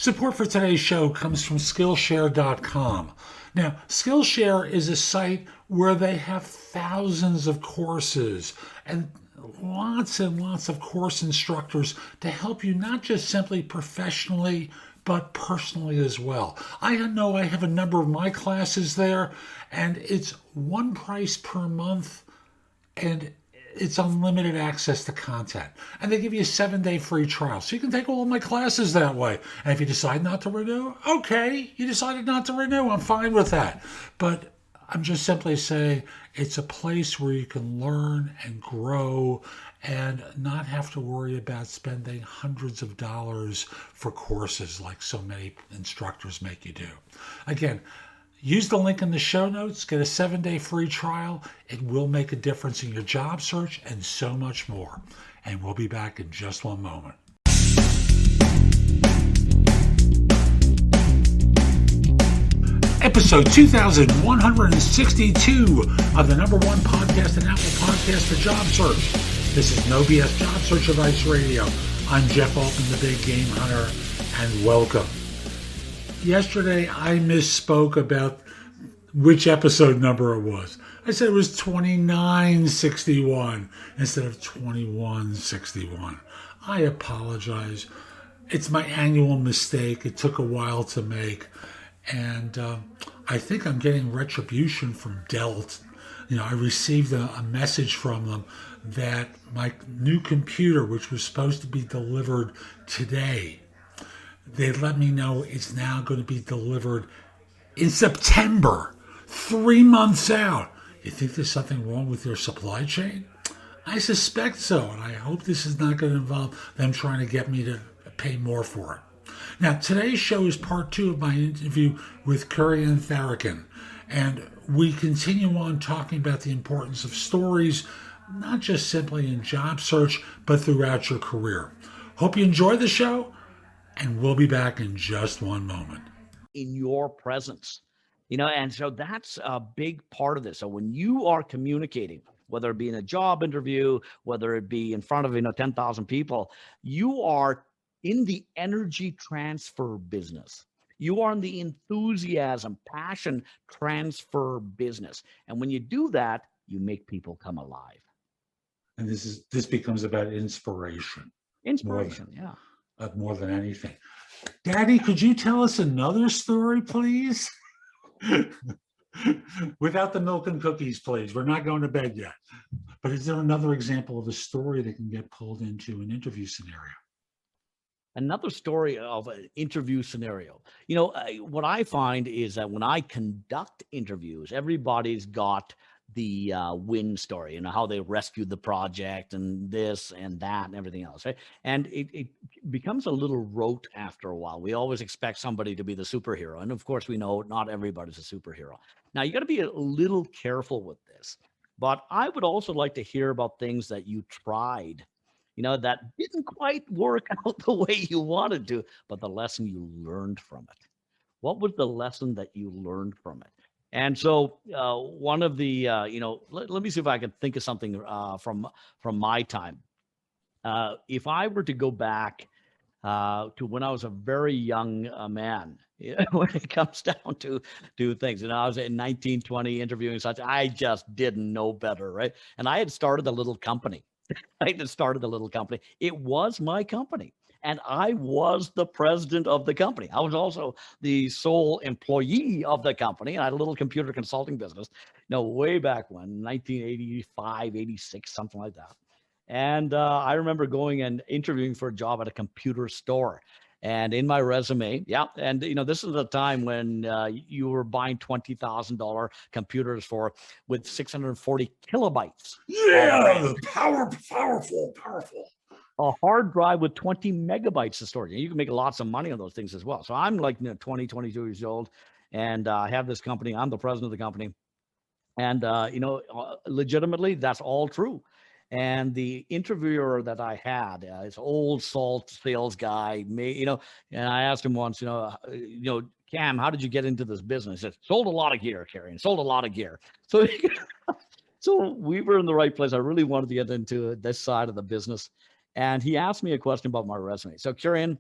Support for today's show comes from Skillshare.com. Now, Skillshare is a site where they have thousands of courses and lots of course instructors to help you not just simply professionally, but personally as well. I know I have a number of my classes there, and it's one price per month, and it's unlimited access to content. And they give you a 7-day free trial. So you can take all of my classes that way. And if you decide not to renew, okay, you decided not to renew. I'm fine with that. But I'm just simply saying it's a place where you can learn and grow and not have to worry about spending hundreds of dollars for courses like so many instructors make you do. Again, use the link in the show notes, get a 7-day free trial. It will make a difference in your job search and so much more. And we'll be back in just one moment. Episode 2162 of the #1 podcast and Apple Podcast for job search. This is No BS Job Search Advice Radio. I'm Jeff Altman, the Big Game Hunter, and welcome. Yesterday, I misspoke about which episode number it was. I said it was 2961 instead of 2161. I apologize. It's my annual mistake. It took a while to make. And I think I'm getting retribution from Delt. I received a message from them that my new computer, which was supposed to be delivered today, they let me know it's now going to be delivered in September, 3 months out. You think there's something wrong with their supply chain? I suspect so, and I hope this is not going to involve them trying to get me to pay more for it. Now, today's show is part 2 of my interview with Kurian Tharakin, and we continue on talking about the importance of stories, not just simply in job search, but throughout your career. Hope you enjoy the show, and we'll be back in just one moment. In your presence, and so that's a big part of this. So when you are communicating, whether it be in a job interview, whether it be in front of 10,000 people, you are in the energy transfer business. You are in the enthusiasm, passion transfer business. And when you do that, you make people come alive. And this becomes about inspiration. Yeah. More than anything. Daddy, could you tell us another story, please? Without the milk and cookies, please. We're not going to bed yet. But is there another example of a story that can get pulled into an interview scenario? Another story of an interview scenario. What I find is that when I conduct interviews, everybody's got the win story, how they rescued the project and this and that and everything else, right? And it becomes a little rote after a while. We always expect somebody to be the superhero. And of course, we know not everybody's a superhero. Now, you got to be a little careful with this. But I would also like to hear about things that you tried, that didn't quite work out the way you wanted to, but the lesson you learned from it. What was the lesson that you learned from it? And so one of the, let me see if I can think of something from my time. If I were to go back to when I was a very young man, when it comes down to things, I was in 1920 interviewing such, I just didn't know better, right? And I had started a little company. It was my company. And I was the president of the company. I was also the sole employee of the company. And I had a little computer consulting business, way back when, 1985, 86, something like that. And I remember going and interviewing for a job at a computer store. And in my resume, this is the time when you were buying $20,000 computers with 640 kilobytes. Yeah, powerful. A hard drive with 20 megabytes of storage. And you can make lots of money on those things as well. So I'm like 20, 22 years old, and I have this company. I'm the president of the company. And, legitimately, that's all true. And the interviewer that I had, this old salt sales guy, and I asked him once, Cam, how did you get into this business? He said, sold a lot of gear, Kurian, sold a lot of gear. So, so we were in the right place. I really wanted to get into this side of the business. And he asked me a question about my resume. So, Kurian,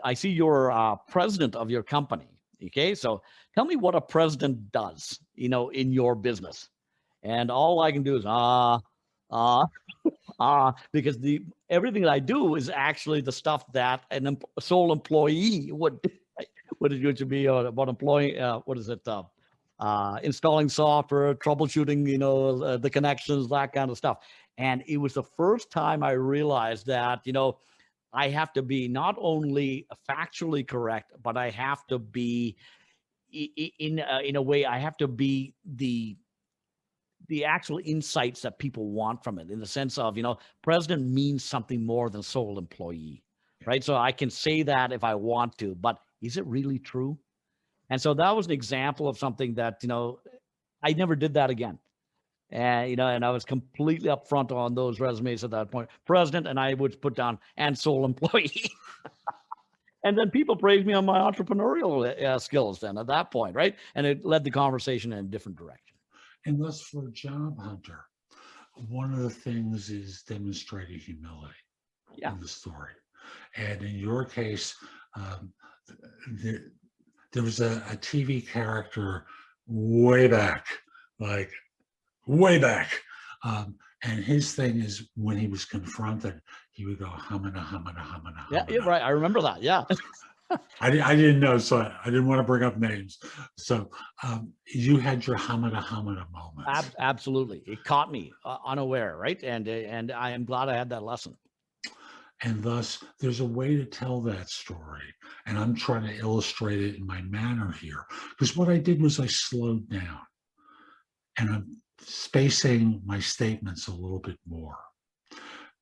I see you're president of your company. Okay, so tell me what a president does, in your business. And all I can do is uh, because everything that I do is actually the stuff that a sole employee would do. What it used to be about employing, what is it? Installing software, troubleshooting, the connections, that kind of stuff. And it was the first time I realized that, I have to be not only factually correct, but I have to be in a way, I have to be the actual insights that people want from it, in the sense of, president means something more than sole employee, right? So I can say that if I want to, but is it really true? And so that was an example of something that, I never did that again. And, and I was completely upfront on those resumes at that point, president, and I would put down and sole employee. And then people praised me on my entrepreneurial skills then at that point, right? And it led the conversation in a different direction. And thus, for a job hunter, one of the things is demonstrating humility in the story. And in your case, there was a TV character way back, like way back. And his thing is, when he was confronted, he would go, hamana, hamana, hamana, hamana. Yeah, right. I remember that. Yeah. I didn't know, so I didn't want to bring up names. So you had your hamana, hamana moment. Absolutely. It caught me unaware, right? And I am glad I had that lesson. And thus, there's a way to tell that story. And I'm trying to illustrate it in my manner here. Because what I did was I slowed down. And I'm spacing my statements a little bit more,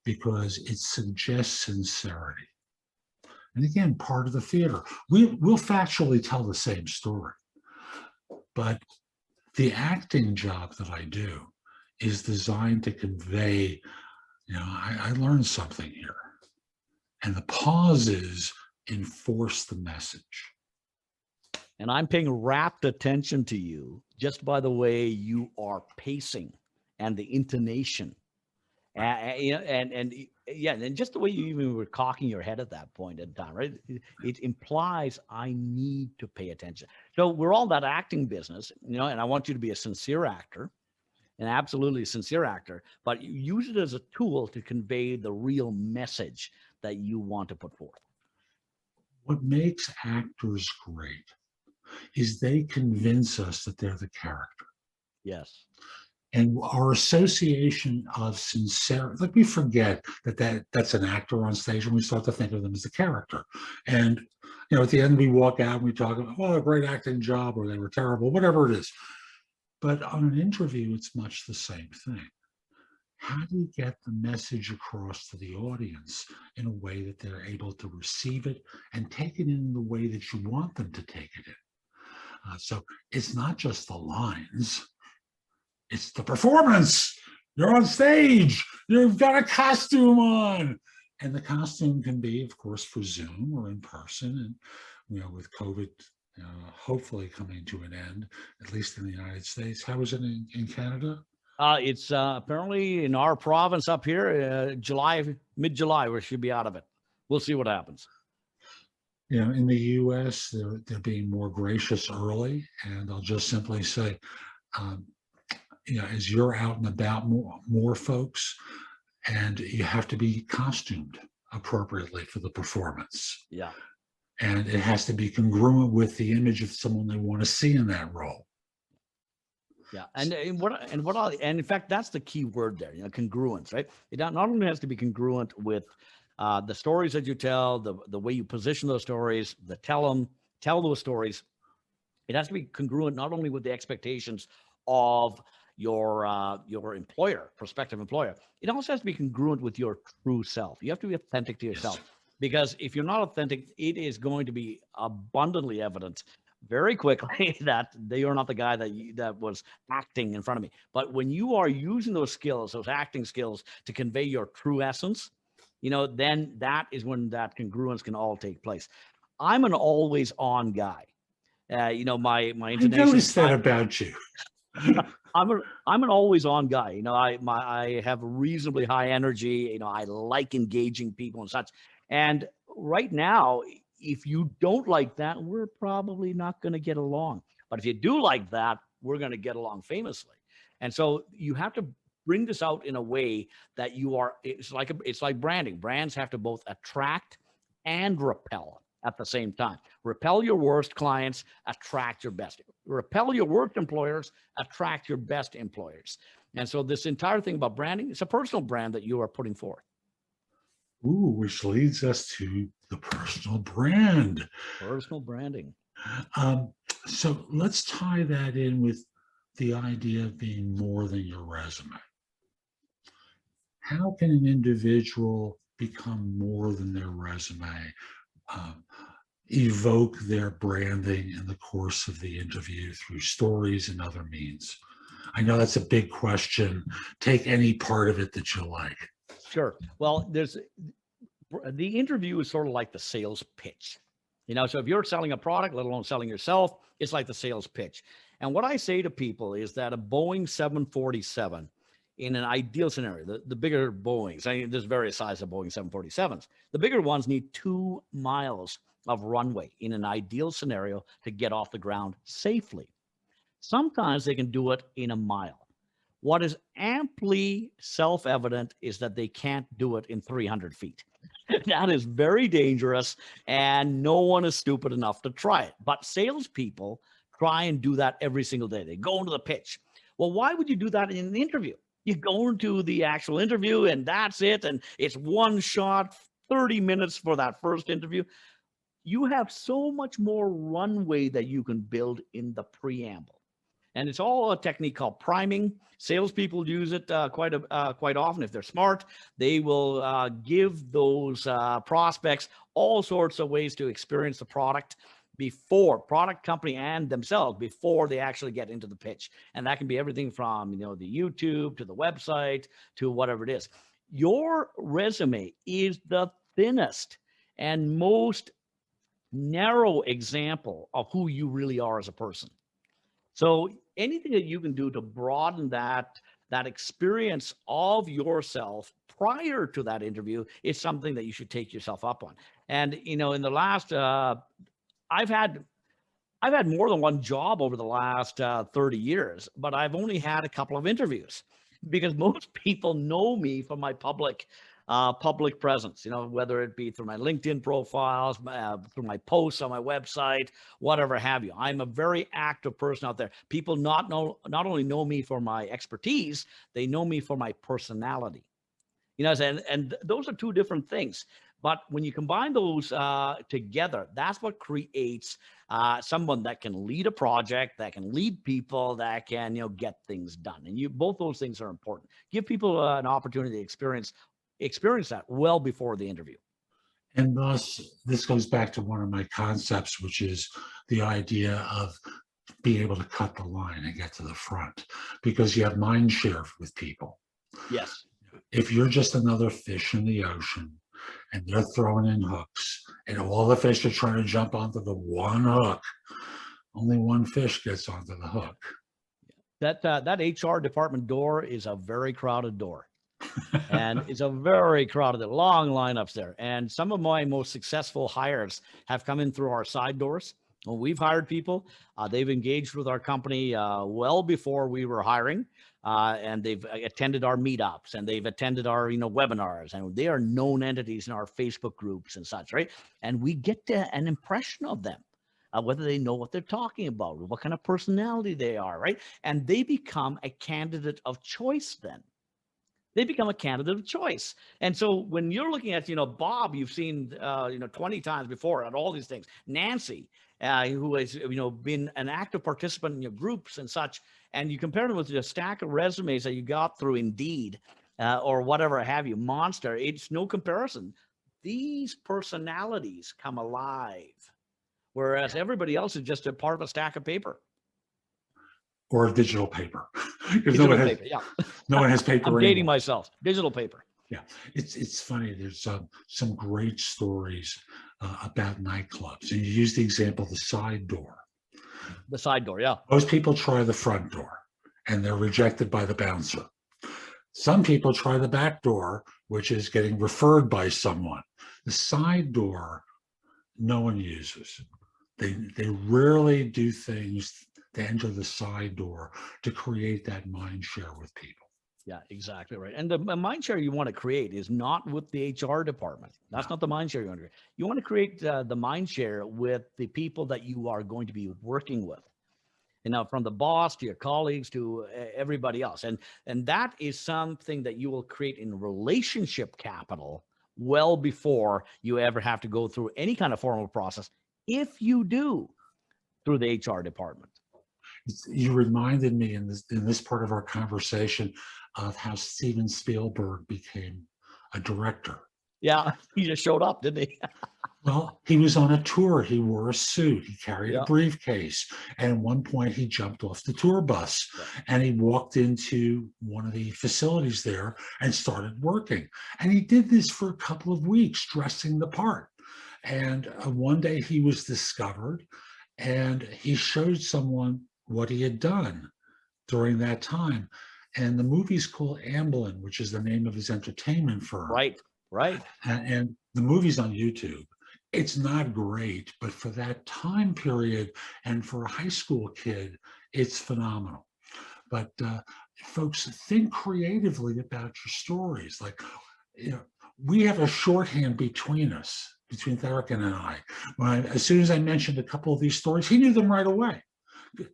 because it suggests sincerity. And again, part of the theater. We'll factually tell the same story. But the acting job that I do is designed to convey, I learned something here. And the pauses enforce the message. And I'm paying rapt attention to you just by the way you are pacing and the intonation. And just the way you even were cocking your head at that point in time, right? It implies I need to pay attention. So we're all that acting business, and I want you to be a sincere actor, an absolutely sincere actor, but you use it as a tool to convey the real message that you want to put forth. What makes actors great is they convince us that they're the character. Yes. And our association of sincerity, like, we forget that's an actor on stage, and we start to think of them as the character. And, at the end we walk out and we talk about, oh, a great acting job, or they were terrible, whatever it is. But on an interview, it's much the same thing. How do you get the message across to the audience in a way that they're able to receive it and take it in the way that you want them to take it in? So it's not just the lines, it's the performance. You're on stage, you've got a costume on. And the costume can be, of course, for Zoom or in person. And, with COVID hopefully coming to an end, at least in the United States. How is it in Canada? It's apparently in our province up here, mid-July, we should be out of it. We'll see what happens. In the U.S., they're being more gracious early. And I'll just simply say, as you're out and about more folks, and you have to be costumed appropriately for the performance. Yeah. And it has to be congruent with the image of someone they want to see in that role. Yeah, and in fact, that's the key word there, congruence, right? It not only has to be congruent with the stories that you tell, the way you position those stories, tell those stories. It has to be congruent not only with the expectations of your prospective employer. It also has to be congruent with your true self. You have to be authentic to yourself. Yes. Because if you're not authentic, it is going to be abundantly evident very quickly that they are not the guy that was acting in front of me. But when you are using those skills, those acting skills, to convey your true essence, then that is when that congruence can all take place. I'm an always on guy. My intonation. I noticed that about you. I'm an always on guy. I have reasonably high energy. I like engaging people and such. And right now, if you don't like that, we're probably not going to get along. But if you do like that, we're going to get along famously. And so you have to bring this out in a way that it's like branding. Brands have to both attract and repel at the same time. Repel your worst clients, attract your best. Repel your worst employers, attract your best employers. And so this entire thing about branding, it's a personal brand that you are putting forth. Ooh, which leads us to the personal brand. Personal branding. So let's tie that in with the idea of being more than your resume. How can an individual become more than their resume, evoke their branding in the course of the interview through stories and other means? I know that's a big question. Take any part of it that you like. Sure. Well, the interview is sort of like the sales pitch. So if you're selling a product, let alone selling yourself, it's like the sales pitch. And what I say to people is that a Boeing 747, in an ideal scenario, the bigger Boeings, there's various sizes of Boeing 747s. The bigger ones need 2 miles of runway in an ideal scenario to get off the ground safely. Sometimes they can do it in a mile. What is amply self-evident is that they can't do it in 300 feet. That is very dangerous, and no one is stupid enough to try it. But salespeople try and do that every single day. They go into the pitch. Well, why would you do that in an interview? You go into the actual interview, and that's it, and it's one shot, 30 minutes for that first interview. You have so much more runway that you can build in the preamble. And it's all a technique called priming. Salespeople use it quite often. If they're smart, they will give those prospects all sorts of ways to experience the product product company and themselves before they actually get into the pitch. And that can be everything from the YouTube to the website to whatever it is. Your resume is the thinnest and most narrow example of who you really are as a person. So anything that you can do to broaden that experience of yourself prior to that interview is something that you should take yourself up on. And in the last, I've had more than one job over the last 30 years, but I've only had a couple of interviews because most people know me from my public presence, whether it be through my LinkedIn profiles, through my posts on my website, whatever have you. I'm a very active person out there. People not only know me for my expertise, they know me for my personality. And those are two different things. But when you combine those together, that's what creates someone that can lead a project, that can lead people, that can get things done. And both those things are important. Give people an opportunity to experience that well before the interview. And thus, this goes back to one of my concepts, which is the idea of being able to cut the line and get to the front, because you have mind share with people. Yes. If you're just another fish in the ocean and they're throwing in hooks and all the fish are trying to jump onto the one hook, only one fish gets onto the hook. That HR department door is a very crowded door. And it's a very crowded, long lineups there. And some of my most successful hires have come in through our side doors. When we've hired people, they've engaged with our company well before we were hiring, and they've attended our meetups and they've attended our webinars, and they are known entities in our Facebook groups and such, right? And we get an impression of them. Whether they know what they're talking about, what kind of personality they are, right? And they become a candidate of choice then. They become a candidate of choice. And so when you're looking at, Bob, you've seen, 20 times before at all these things, Nancy, who has, been an active participant in your groups and such, and you compare them with the stack of resumes that you got through Indeed or whatever have you, Monster, it's no comparison. These personalities come alive, whereas everybody else is just a part of a stack of paper. Or a digital paper. Digital paper, yeah. No one has paper I'm anymore. dating myself. Digital paper. Yeah, it's funny. There's some great stories about nightclubs, and you use the example of the side door. The side door, yeah. Most people try the front door, and they're rejected by the bouncer. Some people try the back door, which is getting referred by someone. The side door no one uses. They rarely do things to enter the side door to create that mind share with people. Yeah, exactly right. And the mind share you want to create is not with the HR department. That's not the mind share you want to create. You want to create the mind share with the people that you are going to be working with. And now from the boss to your colleagues to everybody else. And that is something that you will create in relationship capital well before you ever have to go through any kind of formal process, if you do through the HR department. You reminded me in this part of our conversation of how Steven Spielberg became a director. Yeah, he just showed up, didn't he? Well, he was on a tour. He wore a suit. He carried Yeah. a briefcase. And at one point, he jumped off the tour bus and he walked into one of the facilities there and started working. And he did this for a couple of weeks, dressing the part. And one day he was discovered and he showed someone what he had done during that time. And the movie's called Amblin, which is the name of his entertainment firm. Right. And the movie's on YouTube. It's not great, but for that time period and for a high school kid, it's phenomenal. But folks, think creatively about your stories. Like, we have a shorthand between us, between Therikin and I. As soon as I mentioned a couple of these stories, he knew them right away.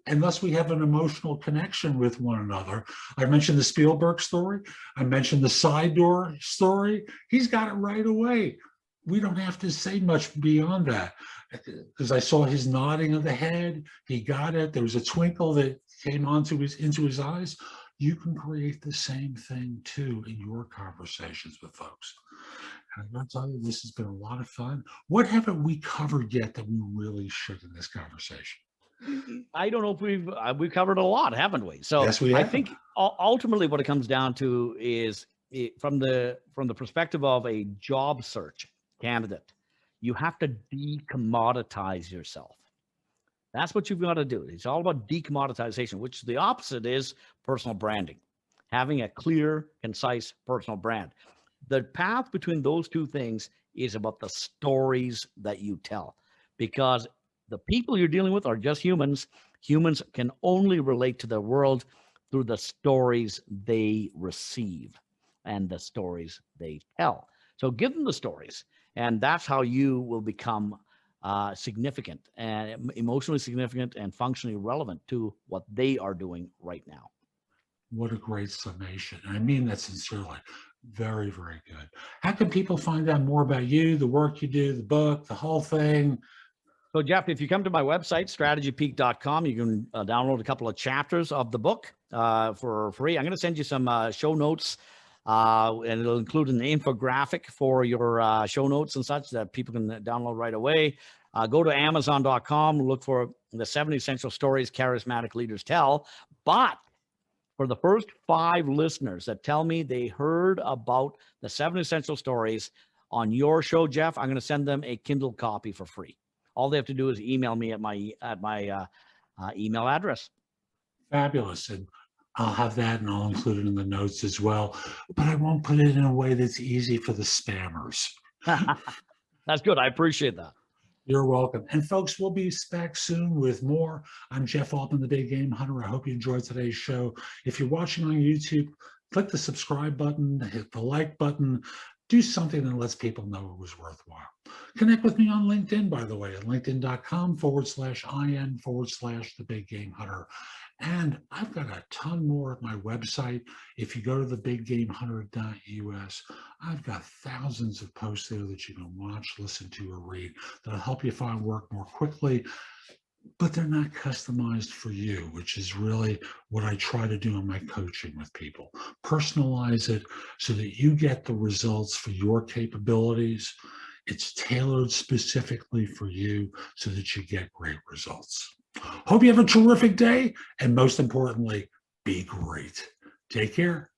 Unless we have an emotional connection with one another. I mentioned the Spielberg story. I mentioned the side door story. He's got it right away. We don't have to say much beyond that, because I saw his nodding of the head. He got it. There was a twinkle that came into his eyes. You can create the same thing too in your conversations with folks. And I'm going to tell you, this has been a lot of fun. What haven't we covered yet that we really should in this conversation? I don't know if we've covered a lot, haven't we? So yes, we have. I think ultimately what it comes down to is from the perspective of a job search candidate, you have to decommoditize yourself. That's what you've got to do. It's all about decommoditization, which the opposite is personal branding, having a clear, concise personal brand. The path between those two things is about the stories that you tell, because the people you're dealing with are just humans. Humans can only relate to the world through the stories they receive and the stories they tell. So give them the stories, and that's how you will become significant and emotionally significant and functionally relevant to what they are doing right now. What a great summation. I mean that sincerely. Very, very good. How can people find out more about you, the work you do, the book, the whole thing? So, Jeff, if you come to my website, strategypeak.com, you can download a couple of chapters of the book for free. I'm going to send you some show notes, and it'll include an infographic for your show notes and such that people can download right away. Go to Amazon.com, look for the 7 Essential Stories Charismatic Leaders Tell. But for the first 5 listeners that tell me they heard about the 7 Essential Stories on your show, Jeff, I'm going to send them a Kindle copy for free. All they have to do is email me at my email address. Fabulous. And I'll have that and I'll include it in the notes as well. But I won't put it in a way that's easy for the spammers. That's good. I appreciate that. You're welcome. And folks, we'll be back soon with more. I'm Jeff Altman, the Big Game Hunter. I hope you enjoyed today's show. If you're watching on YouTube, click the subscribe button, hit the like button. Do something that lets people know it was worthwhile. Connect with me on LinkedIn, by the way, at linkedin.com/IN/the Big Game Hunter. And I've got a ton more at my website. If you go to thebiggamehunter.us, I've got thousands of posts there that you can watch, listen to, or read that'll help you find work more quickly. But they're not customized for you, which is really what I try to do in my coaching with people. Personalize it so that you get the results for your capabilities. It's tailored specifically for you so that you get great results. Hope you have a terrific day, and most importantly, be great. Take care.